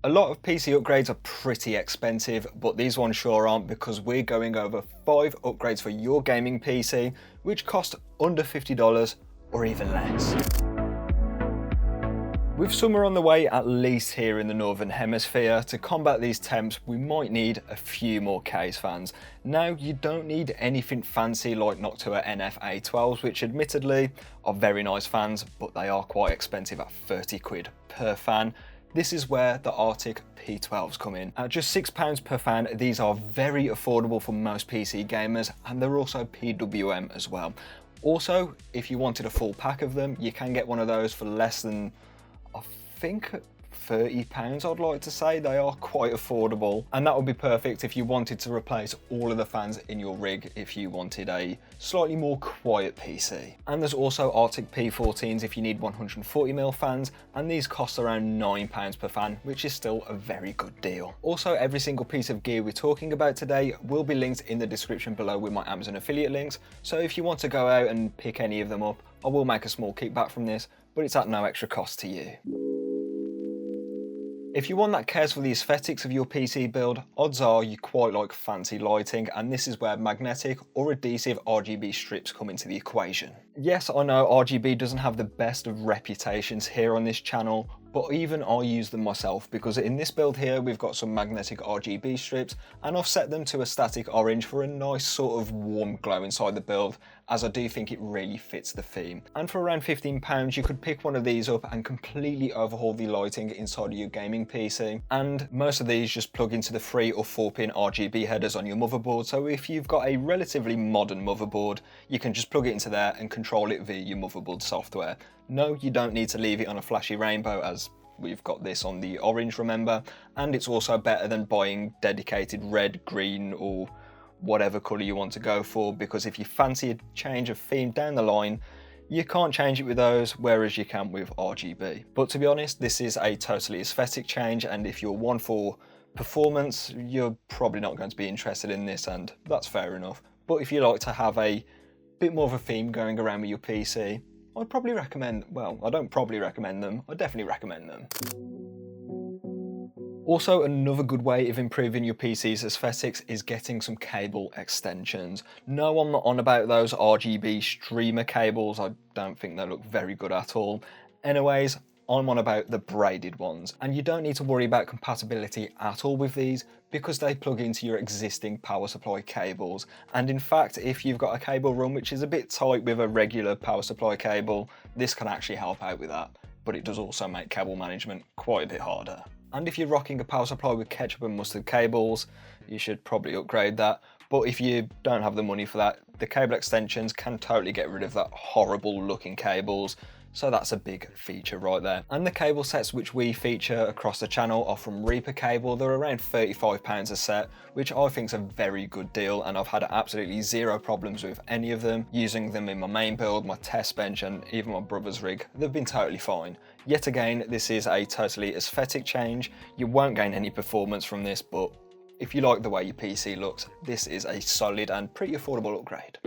A lot of PC upgrades are pretty expensive, but these ones sure aren't, because we're going over 5 upgrades for your gaming PC, which cost under $50 or even less. With summer on the way, at least here in the Northern Hemisphere, to combat these temps, we might need a few more case fans. Now, you don't need anything fancy like Noctua NF-A12s, which admittedly are very nice fans, but they are quite expensive at 30 quid per fan. This is where the Arctic P12s come in. At just £6 per fan, these are very affordable for most PC gamers, and they're also PWM as well. Also, if you wanted a full pack of them, you can get one of those for less than, I think, £30, I'd like to say. They are quite affordable, and that would be perfect if you wanted to replace all of the fans in your rig if you wanted a slightly more quiet PC. And there's also Arctic P14s if you need 140mm fans, and these cost around £9 per fan, which is still a very good deal. Also, every single piece of gear we're talking about today will be linked in the description below with my Amazon affiliate links, so if you want to go out and pick any of them up, I will make a small kickback from this, but it's at no extra cost to you. If you're one that cares for the aesthetics of your PC build, odds are you quite like fancy lighting, and this is where magnetic or adhesive RGB strips come into the equation. Yes, I know RGB doesn't have the best of reputations here on this channel, but even I use them myself, because in this build here we've got some magnetic RGB strips, and I've set them to a static orange for a nice sort of warm glow inside the build, as I do think it really fits the theme. And for around £15 you could pick one of these up and completely overhaul the lighting inside of your gaming PC. And most of these just plug into the 3 or 4-pin RGB headers on your motherboard, so if you've got a relatively modern motherboard, you can just plug it into there and control it via your motherboard software. No, you don't need to leave it on a flashy rainbow, as we've got this on the orange, remember, and it's also better than buying dedicated red, green or whatever colour you want to go for, because if you fancy a change of theme down the line, you can't change it with those, whereas you can with RGB. But to be honest, this is a totally aesthetic change, and if you're one for performance, you're probably not going to be interested in this, and that's fair enough. But if you like to have a bit more of a theme going around with your PC, I'd probably recommend, well, I don't probably recommend them, I definitely recommend them. Also, another good way of improving your PC's aesthetics is getting some cable extensions. No, I'm not on about those RGB streamer cables, I don't think they look very good at all. Anyways, I'm on about the braided ones, and you don't need to worry about compatibility at all with these, because they plug into your existing power supply cables. And in fact, if you've got a cable run which is a bit tight with a regular power supply cable, this can actually help out with that, but it does also make cable management quite a bit harder. And if you're rocking a power supply with ketchup and mustard cables, you should probably upgrade that. But if you don't have the money for that, the cable extensions can totally get rid of that horrible looking cables. So that's a big feature right there. And the cable sets which we feature across the channel are from Reaper Cable. They're around £35 a set, which I think is a very good deal, and I've had absolutely zero problems with any of them. Using them in my main build, my test bench, and even my brother's rig, they've been totally fine. Yet again, this is a totally aesthetic change. You won't gain any performance from this, but if you like the way your PC looks, this is a solid and pretty affordable upgrade.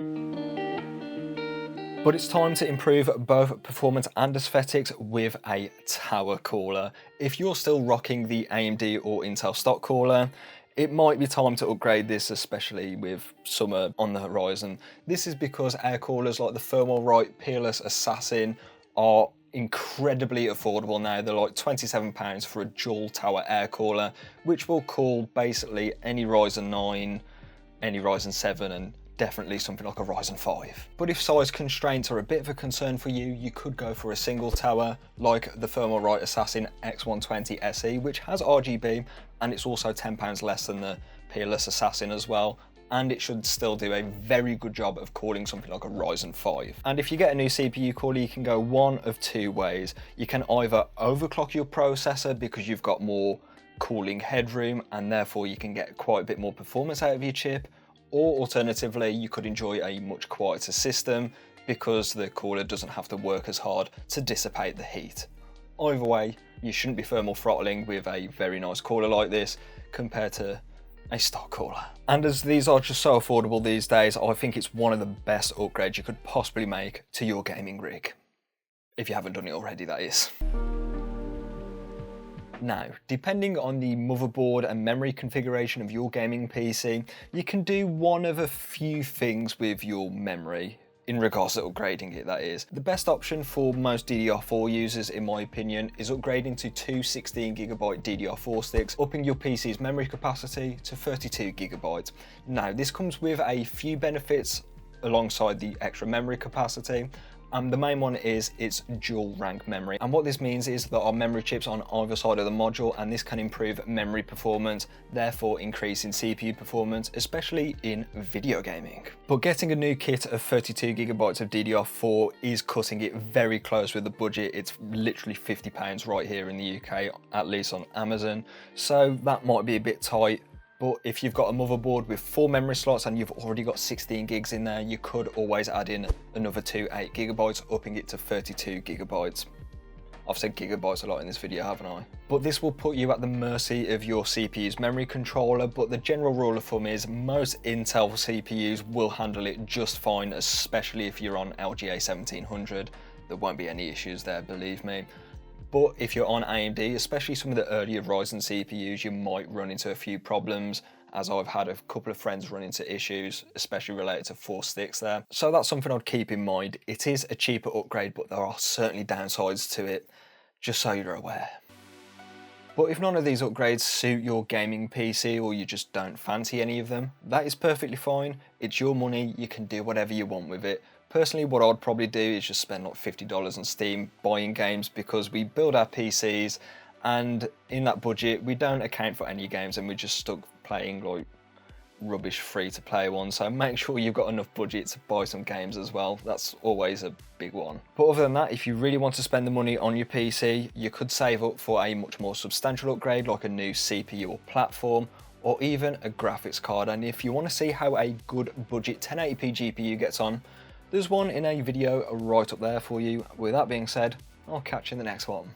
But it's time to improve both performance and aesthetics with a tower cooler. If you're still rocking the AMD or Intel stock cooler, it might be time to upgrade this, especially with summer on the horizon. This is because air coolers like the Thermalright Peerless Assassin are incredibly affordable now. They're like £27 for a dual tower air cooler, which will cool basically any Ryzen 9, any Ryzen 7, and definitely something like a Ryzen 5. But if size constraints are a bit of a concern for you, you could go for a single tower like the Thermalright Assassin X120 SE, which has RGB, and it's also £10 less than the Peerless Assassin as well, and it should still do a very good job of cooling something like a Ryzen 5. And if you get a new CPU cooler, you can go one of two ways. You can either overclock your processor because you've got more cooling headroom, and therefore you can get quite a bit more performance out of your chip, or alternatively, you could enjoy a much quieter system because the cooler doesn't have to work as hard to dissipate the heat. Either way, you shouldn't be thermal throttling with a very nice cooler like this compared to a stock cooler. And as these are just so affordable these days, I think it's one of the best upgrades you could possibly make to your gaming rig. If you haven't done it already, that is. Now, depending on the motherboard and memory configuration of your gaming PC, you can do one of a few things with your memory, in regards to upgrading it, that is. The best option for most DDR4 users, in my opinion, is upgrading to two 16GB DDR4 sticks, upping your PC's memory capacity to 32GB. Now, this comes with a few benefits alongside the extra memory capacity. The main one is it's dual rank memory, and what this means is there are memory chips on either side of the module, and this can improve memory performance, therefore increasing CPU performance, especially in video gaming. But getting a new kit of 32GB of DDR4 is cutting it very close with the budget. It's literally £50 right here in the UK, at least on Amazon, so that might be a bit tight. But if you've got a motherboard with 4 memory slots and you've already got 16 gigs in there, you could always add in another two 8GB, upping it to 32GB. I've said gigabytes a lot in this video, haven't I? But this will put you at the mercy of your CPU's memory controller, but the general rule of thumb is most Intel CPUs will handle it just fine, especially if you're on LGA 1700. There won't be any issues there, believe me. But if you're on AMD, especially some of the earlier Ryzen CPUs, you might run into a few problems, as I've had a couple of friends run into issues, especially related to 4 sticks there. So that's something I'd keep in mind. It is a cheaper upgrade, but there are certainly downsides to it, just so you're aware. But if none of these upgrades suit your gaming PC, or you just don't fancy any of them, that is perfectly fine. It's your money, you can do whatever you want with it. Personally, what I'd probably do is just spend like $50 on Steam buying games, because we build our PCs and in that budget we don't account for any games and we're just stuck playing like rubbish free-to-play ones. So make sure you've got enough budget to buy some games as well. That's always a big one. But other than that, if you really want to spend the money on your PC, you could save up for a much more substantial upgrade like a new CPU or platform, or even a graphics card. And if you want to see how a good budget 1080p GPU gets on, there's one in a video right up there for you. With that being said, I'll catch you in the next one.